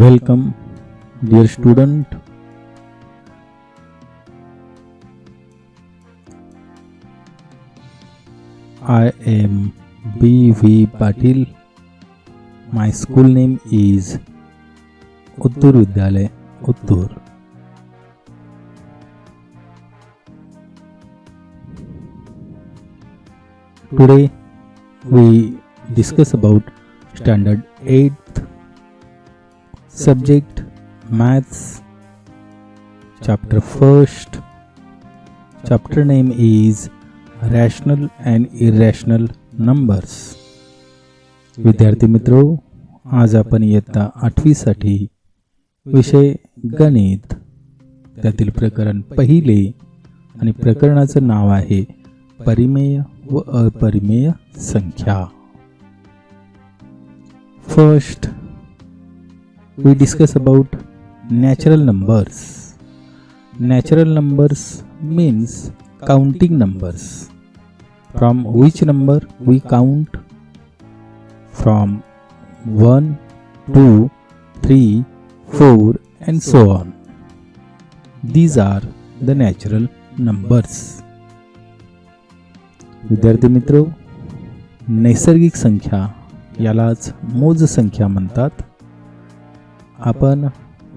Welcome, dear student. I am B.V. Patil. My school name is Uttur Vidyalaya, Uttur. Today we discuss about standard 8th subject maths, chapter 1st. Chapter name is rational and irrational numbers. विद्यार्थी मित्रो, आज आपण इयत्ता 8वी साठी विषय गणित त्यातील प्रकरण पहिले आणि प्रकरणाचं नाव आहे परिमेय व अपरिमेय संख्या. First we discuss about natural numbers. Natural numbers means counting numbers. From which number we count? From 1, 2, 3, 4 and so on. These are the natural numbers. विद्यार्थी मित्रो, नैसर्गिक संख्या यालाच मोज संख्या म्हणतात. आपण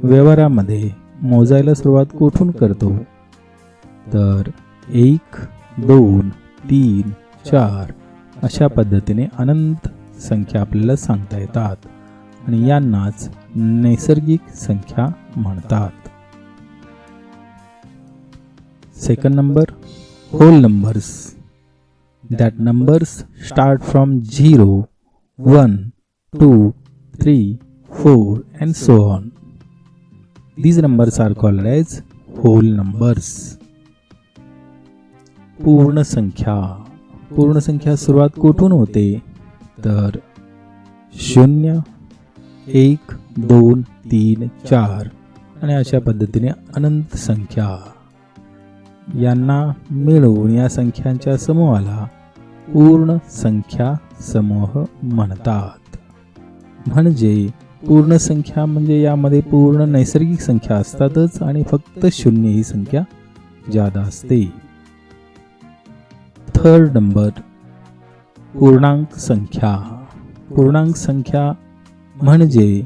व्यवहारामध्ये मोजायला सुरुवात कुठून करतो तर 1, 2, 3, 4 अशा पद्धतीने अनंत संख्या आपल्याला सांगता येतात आणि यांनाच नैसर्गिक संख्या म्हणतात. Second number, whole numbers. That numbers start from 0, 1, 2, 3, 4 and so on. These numbers are called as whole numbers. पूर्ण संख्या. पूर्ण संख्या सुरुवात कुठून होते तर 0, 1, 2, 3, 4 आणि अशा पद्धतीने अनंत संख्या यांना मिळवून या संख्यांच्या समूहाला पूर्ण संख्या समूह म्हणतात. म्हणजे पूर्ण संख्या म्हणजे यामध्ये पूर्ण नैसर्गिक संख्या असतातच आणि फक्त 0 ही संख्या जादा असते. थर्ड नंबर, पूर्णांक संख्या. पूर्णांक संख्या म्हणजे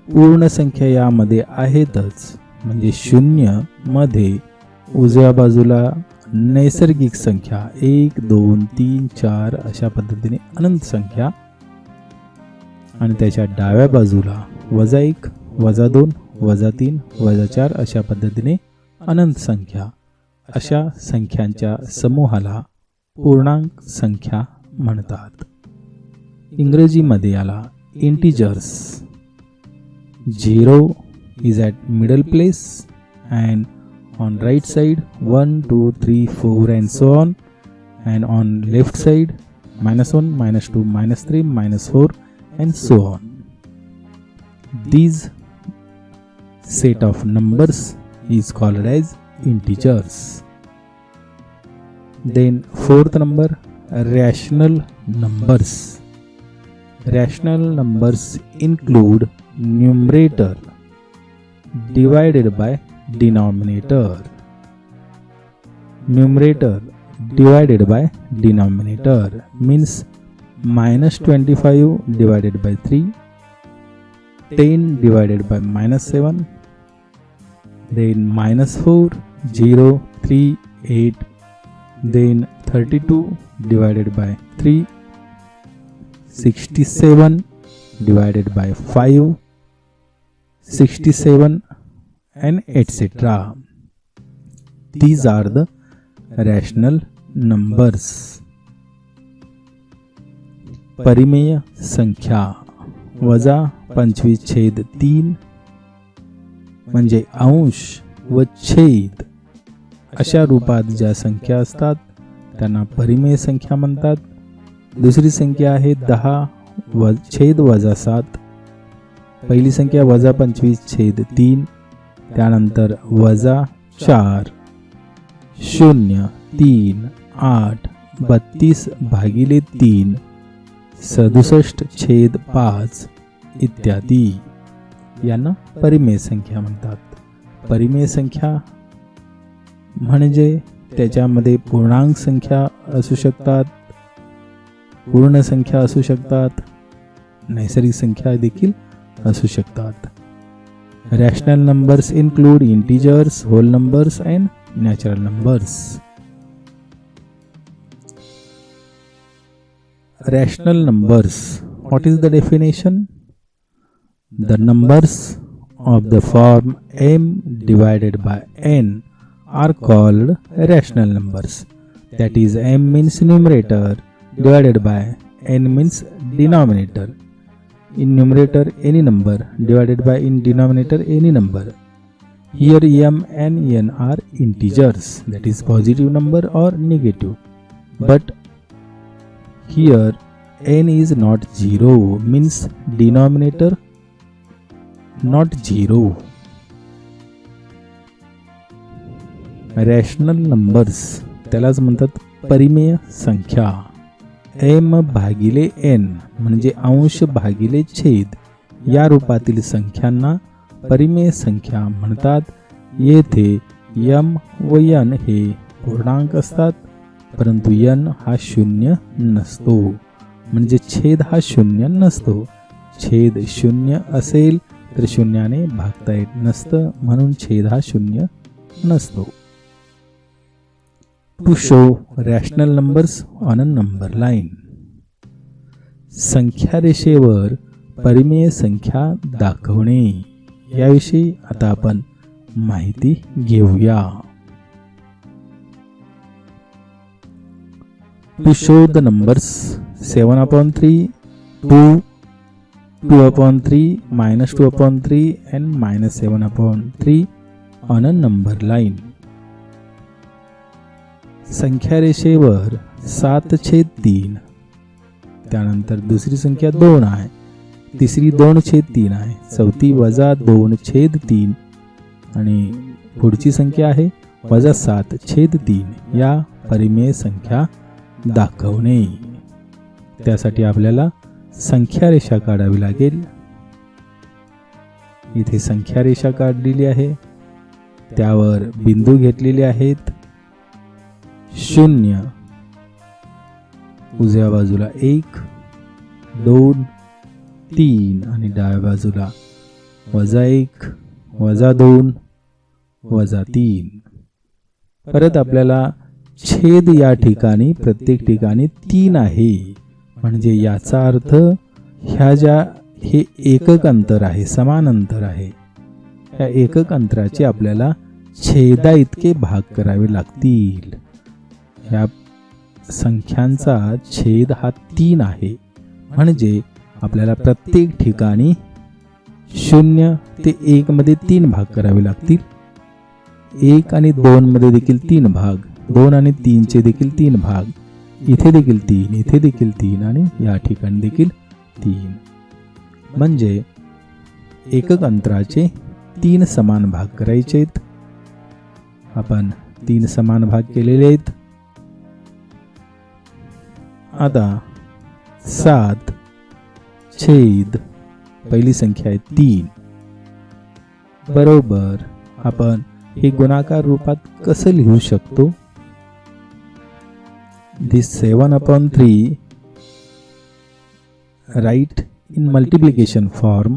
पूर्ण संख्या यामध्ये आहेतच, म्हणजे 0 मध्ये उजव्या बाजूला नैसर्गिक संख्या 1, 2, 3, 4 अशा पद्धतीने अनंत संख्या आणि त्याच्या डाव्या बाजूला -1, -2, -3, -4 अशा पद्धतीने अनंत संख्या. अशा संख्यांच्या समूहाला पूर्णांक संख्या म्हणतात. इंग्रजीमध्ये याला integers. 0 is at middle place and on right side 1, 2, 3, 4 and so on, and on left side -1, -2, -3, -4 and so on. These set of numbers is called as integers. Then fourth number, rational numbers. Rational numbers include numerator divided by denominator. Numerator divided by denominator means -25 divided by 3, 10 divided by -7, then -4, 0, 3, 8, then 32 divided by 3, 67 divided by 5, 67 and etc. These are the rational numbers. परिमेय संख्या -25/3 म्हणजे अंश व छेद अशा रूपात ज्या संख्या असतात त्यांना परिमेय संख्या म्हणतात. दुसरी संख्या आहे 10/-7. पहिली संख्या -25/3, त्यानंतर -4, 0, 3, 8, 32/3, 67/5 इत्यादी. यांना परिमेय संख्या म्हणतात. परिमेय संख्या म्हणजे त्याच्यामध्ये पूर्णांक संख्या असू शकतात, पूर्ण संख्या असू शकतात, नैसर्गिक संख्या देखील असू शकतात. Rational numbers include integers, whole numbers and natural numbers. Rational numbers. What is the definition? The numbers of the form m divided by n are called rational numbers. That is, m means numerator divided by n means denominator. In numerator any number divided by in denominator any number. Here m and n are integers, that is positive number or negative. But here n is not 0, means denominator not 0. Rational numbers त्यालाच म्हणतात परिमेय संख्या. m भागिले n म्हणजे अंश भागिले छेद या रूपातील संख्यांना परिमेय संख्या म्हणतात. येथे m व n हे पूर्णांक असतात, परंतु n हा शून्य नसतो, म्हणजे छेद हा शून्य नसतो. छेद शून्य असेल तर शून्याने भागता येत नसतं, म्हणून छेद हा शून्य नसतो. To show rational numbers on a number line. संख्या रेषेवर परिमेय संख्या दाखवणे याविषयी आता आपण माहिती घेऊया. To show the numbers 7/3, 2, 2/3, -2/3 and -7/3 on a number line. संख्या रेषेवर 7/3, त्यानंतर दुसरी संख्या 2 आहे, तिसरी 2/3 आहे, चौथी -2/3 आणि पुढची संख्या आहे -7/3 या परिमेय संख्या दाखवणे. त्यासाठी आपल्याला संख्या रेषा काढावी लागेल. इथे संख्या रेषा काढलेली आहे, त्यावर बिंदू घेतलेले आहेत. 0 उजव्या बाजूला 1, 2, 3 आणि डाव्या बाजूला -1, -2, -3. परत आपल्याला छेद या ठिकाणी प्रत्येक ठिकाणी 3 आहे, म्हणजे याचा अर्थ हे एकक अंतर आहे, समान अंतर आहे. या एकक अंतराचे आपल्याला छेदा इतके भाग करावे लागतील. या संख्यांचा छेद हा 3 आहे, म्हणजे आपल्याला प्रत्येक ठिकाणी 0 ते 1 मध्ये 3 भाग करावे लागतील. 1 आणि 2 मध्ये देखील 3 भाग, 2 आणि 3 चे देखील 3 भाग, इथे देखील 3, इथे देखील 3 आणि या ठिकाणी देखील 3. म्हणजे एकक अंतराचे 3 समान भाग करायचे आहेत. आपण 3 समान भाग केलेले आहेत. आता 7 छेद पहिली संख्या आहे 3 बरोबर आपण हे गुणाकार रूपात कसं लिहू शकतो? This 7/3 write in multiplication form,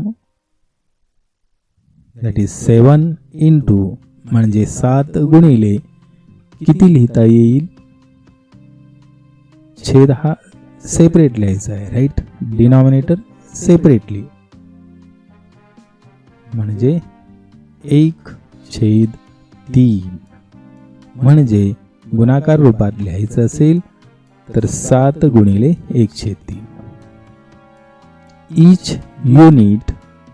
that is 7 into म्हणजे 7 गुणिले किती लिहिता येईल? छेद हा सेपरेट लिहायचा आहे, राईट. डिनॉमिनेटर सेपरेटली, म्हणजे 1/3. म्हणजे गुणाकार रूपात लिहायचं असेल तर 7 गुणिले 1/3. Each unit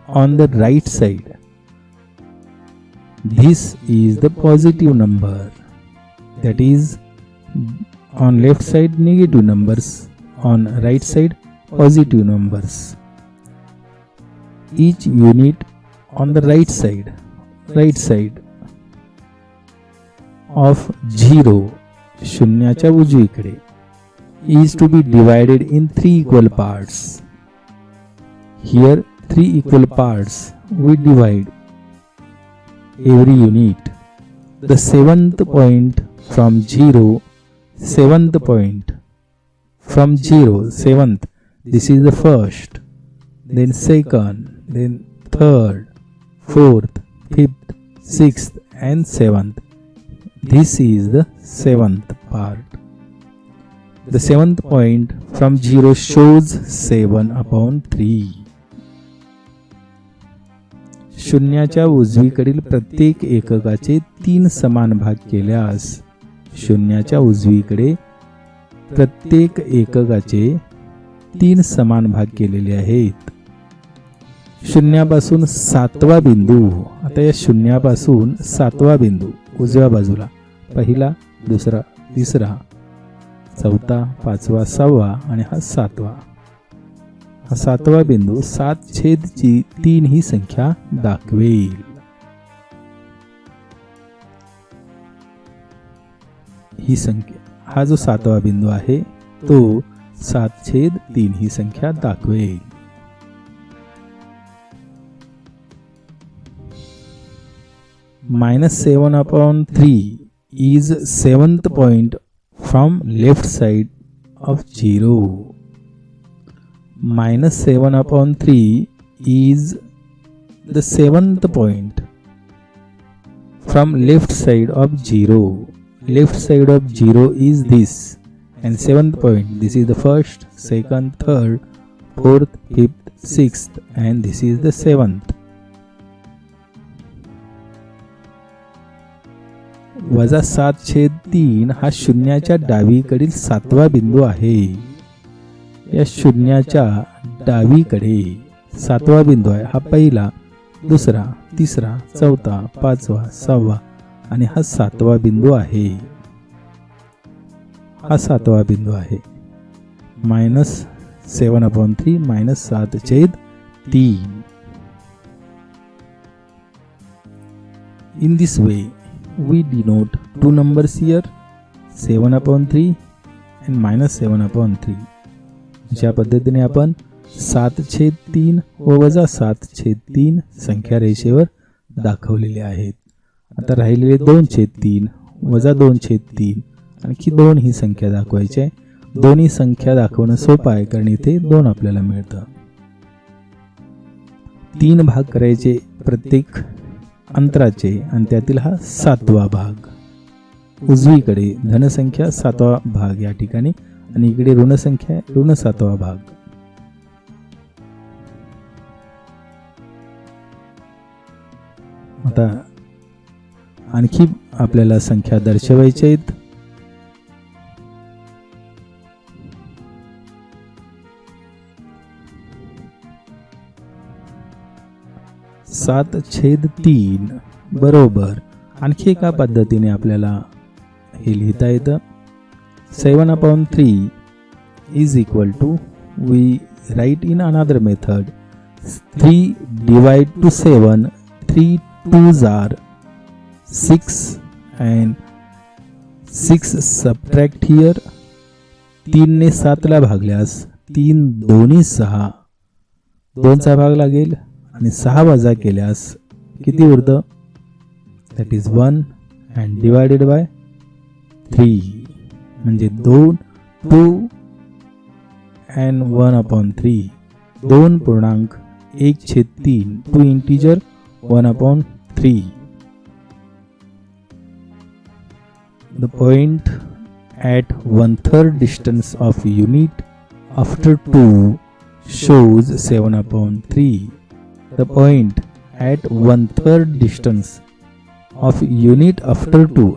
on the right side, this is the positive number, that is on left side negative numbers, on right side positive numbers. Each unit on the right side of 0 शून्याच्या उजवीकडे is to be divided in 3 equal parts. Here 3 equal parts, we divide every unit. The 7th point from 0, 7th point from 0, 7th, this is the first, then second, then third, fourth, fifth, sixth and 7th. This is the 7th part. The 7th point from 0 shows 7/3. शून्याच्या उजवीकडील प्रत्येक एककाचे 3 समान भाग केल्यास, शून्याच्या उजवीकडे प्रत्येक एककाचे 3 समान भाग केलेले आहेत. शून्यापासून 7वा बिंदू, आता या शून्यापासून 7वा बिंदू उजव्या बाजूला, पहिला, दुसरा, तिसरा, चौथा, 5वा, 6वा आणि हा 7वा. हा 7वा बिंदू 7/3 ही संख्या दाखवेल. ही संख्या, हा जो 7वा बिंदू आहे तो 7/3 ही संख्या दाखवेल. -7/3 is 7th point from left side of 0. -7/3 is the 7th point from left side of 0. Left side of 0 is this, and 7th point, this is the first, second, third, fourth, fifth, sixth, and this is the 7th. -7/3 हा शून्याच्या डावीकडील 7वा बिंदू आहे. या शून्याच्या डावीकडे 7वा बिंदू आहे. हा पहिला, दुसरा, तिसरा, चौथा, 5वा, 6वा आणि हा 7वा बिंदू आहे. हा 7वा बिंदू आहे. -7/3 -7/3. In this way we denote two numbers here, 7/3 and -7/3. ज्या पद्धतीने आपण 7/3 व -7/3 संख्या रेषेवर दाखवलेले आहेत. आता राहिलेले 2/3 -2/3 आणखी 2 ही संख्या दाखवायची आहे. दोन्ही संख्या दाखवणं सोपं आहे कारण इथे 2 आपल्याला मिळतं. 3 भाग करायचे प्रत्येक अंतराचे आणि त्यातील हा 7वा भाग. उजवीकडे धनसंख्या 7वा भाग या ठिकाणी आणि इकडे ऋणसंख्या ऋण 7वा भाग. आता आणखी आपल्याला संख्या दर्शवायच्या आहेत. (7/3) बरोबर आणखी एका पद्धतीने आपल्याला हे लिहिता येतं. 7/3 is equal to, we write in another method, 3 divide to 7, 3 2s are 6 and 6 subtract here. 3 ने 7 ला भागल्यास 3 दोन्ही 6, 2चा भाग लागेल आणि 6 वजा केल्यास किती उरतं? that is 1 and divided by 3 म्हणजे 2 and 1/3, 2.1/3, 2 integer 1/3. The point at 1/3 distance of unit after 2 shows 7/3. The point at 1/3 distance of unit after 2,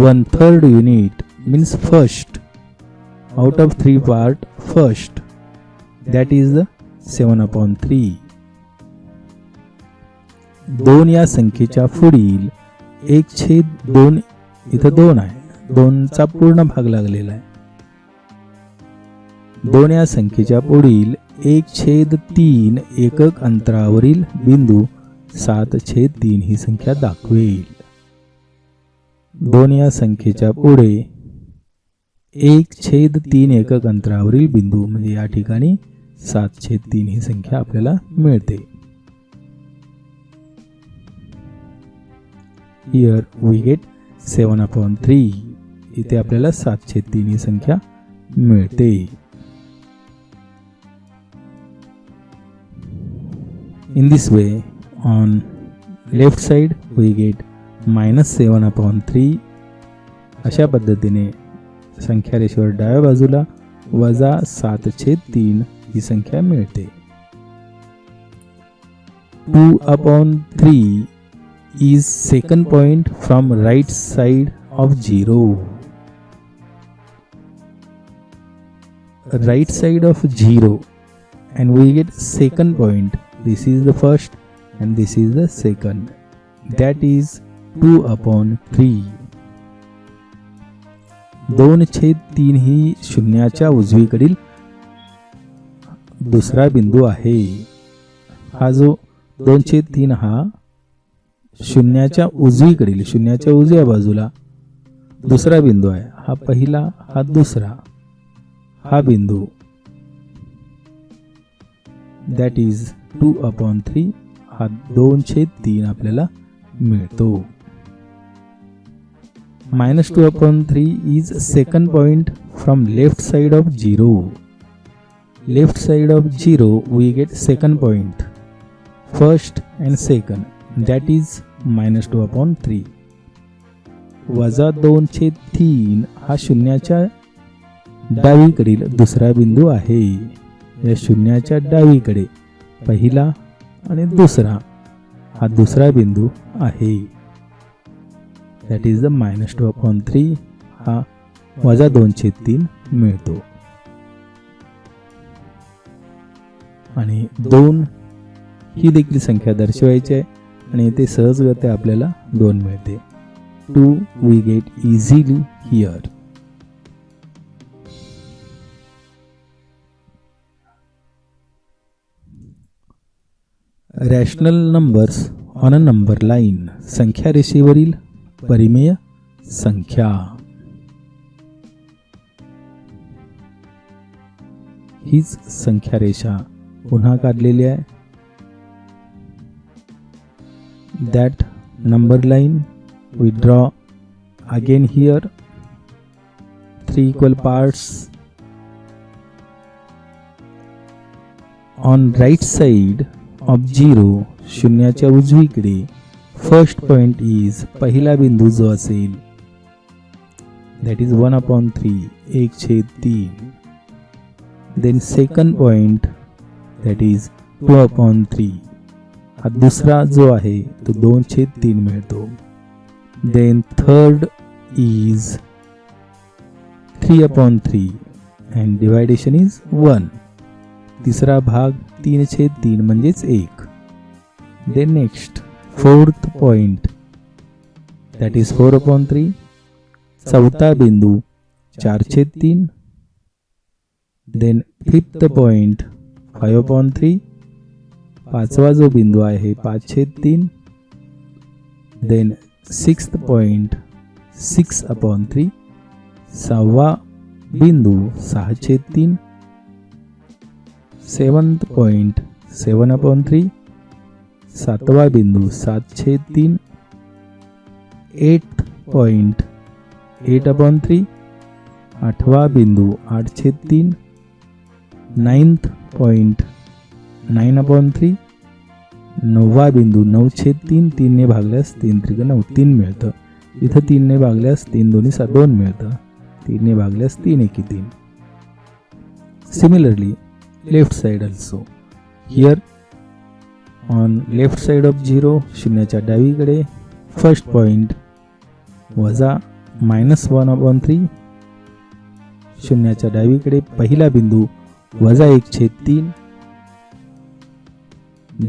1/3 unit means first out of 3 part, first, that is the 7/3. 2 या संख्येच्या पुढील 1/2 इथं 2 आहे, 2चा पूर्ण भाग लागलेला आहे. 2 या संख्येच्या पुढील 1/3 एकक अंतरावरील बिंदू 7/3 ही संख्या दाखवेल. 2 या संख्येच्या पुढे 1/3 एकक अंतरावरील बिंदू म्हणजे या ठिकाणी 7/3 ही संख्या आपल्याला मिळते. Here we get 7/3. इथे आपल्याला 7/3 ही संख्या मिळते. In this way, on left side we get -7/3. अशा पद्धतीने संख्या रेषेवर डाव्या बाजूला -7/3 ही संख्या मिळते. 2/3 is second point from right side of 0. Right side of 0 and we get second point. This is the first and this is the second. That is 2/3. 2/3 ही शून्याच्या उजवीकडील दुसरा बिंदू आहे. हा जो 2/3 हा शून्याच्या उजवीकडील, शून्याच्या उजव्या बाजूला दुसरा बिंदू आहे. हा पहिला, हा दुसरा, हा बिंदू. That is 2/3. हा 2/3 आपल्याला मिळतो. -2/3 is second point from left side of 0. Left side of 0 we get second point, first and second. That is -2/3. -2/3 हा शून्याच्या डावीकडील दुसरा बिंदू आहे. या शून्याच्या डावीकडे पहिला आणि दुसरा हा दुसरा बिंदू आहे. That is the -2/3. हा -2/3 मिळतो. आणि 2 ही देखील संख्या दर्शवायची आहे आणि इथे सहजगत्या आपल्याला 2 मिळते. 2 we get easily here. Rational numbers on a number line. संख्या रेषेवरील परिमेय संख्या. हीच संख्या रेषा पुन्हा काढलेली आहे. That number line we draw again here. 3 equal parts. On right side of 0 शून्याच्या उजवीकडे फर्स्ट पॉइंट इज पहिला बिंदू जो असेल that is 1/3 1/3. Then second point that is 2/3. हा दुसरा जो आहे तो 2/3 मिळतो. Then third is 3/3 and dividation is 1. तिसरा भाग 3/3 म्हणजेच 1. Then next fourth point that is 4/3. चौथा बिंदू 4/3. Then fifth point 5/3. पाचवा जो बिंदू आहे 5/3. Then sixth point 6/3. सहावा बिंदू 6/3. Seventh point 7/3. सातवा बिंदू 7/3. Eighth point 8/3. आठवा बिंदू 8/3. Ninth point 9/3. नववा बिंदू 9/3. 3 ने भागल्यास 3 त्रिक 9 3 मिळतं. इथं 3 ने भागल्यास 3 2 2 मिळतं. 3 ने भागल्यास 3 1 3. Similarly, left side also. Here on left side of 0 शून्याच्या डावीकडे फर्स्ट पॉइंट वजा -1/3. शून्याच्या डावीकडे पहिला बिंदू वजा 1/3.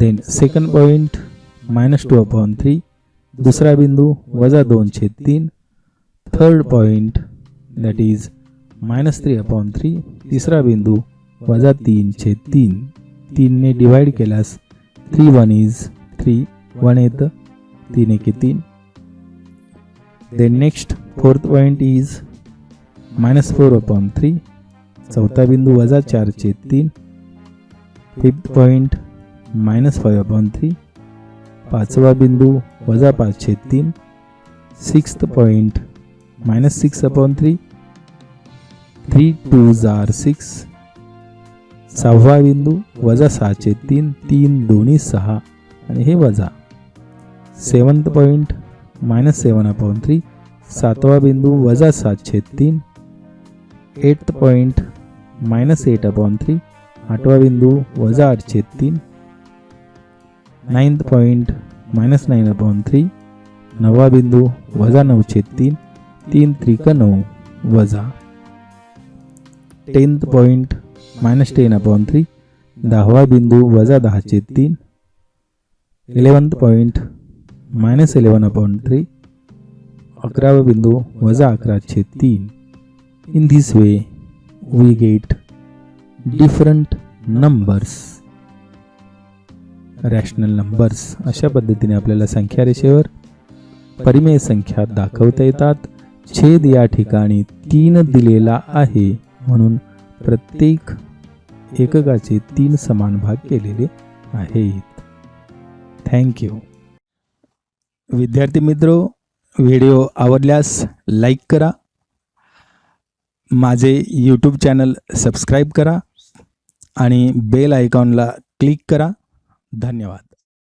Then second point -2/3. दुसरा बिंदू वजा 2/3. Third point that is -3/3. तिसरा बिंदू वजा 3/3. 3 ने डिवाइड केल्यास 3 1 is 3. 1 येतं. 3 1 3. Then next fourth point is -4/3. चौथा बिंदू वजा 4/3. Fifth point -5/3. पाचवा बिंदू -5/3. Sixth point -6/3. 3 2s are 6. सहावा बिंदू -6/3. 3 2 6 आणि हे वजा. Seventh point -7/3. सातवा बिंदू -7/3. Eighth point -8/3. आठवा बिंदू -8/3. Ninth point -9/3. नववा बिंदू -9/3. 3 3 9 वजा. Tenth point -10/3. दहावा बिंदू -10/3. 11th point -11/3. 11वा बिंदू -11/3. In this way we get different numbers, rational numbers. अशा पद्धतीने आपल्याला संख्या रेषेवर परिमेय संख्या दाखवता येतात. छेद या ठिकाणी 3 दिलेला आहे म्हणून प्रत्येक एककाचे 3 समान भाग केलेले आहेत. थँक्यू. विद्यार्थी मित्रो, व्हिडिओ आवडल्यास लाईक करा, माझे यूट्यूब चॅनल सबस्क्राईब करा आणि बेल आयकॉनला क्लिक करा. धन्यवाद.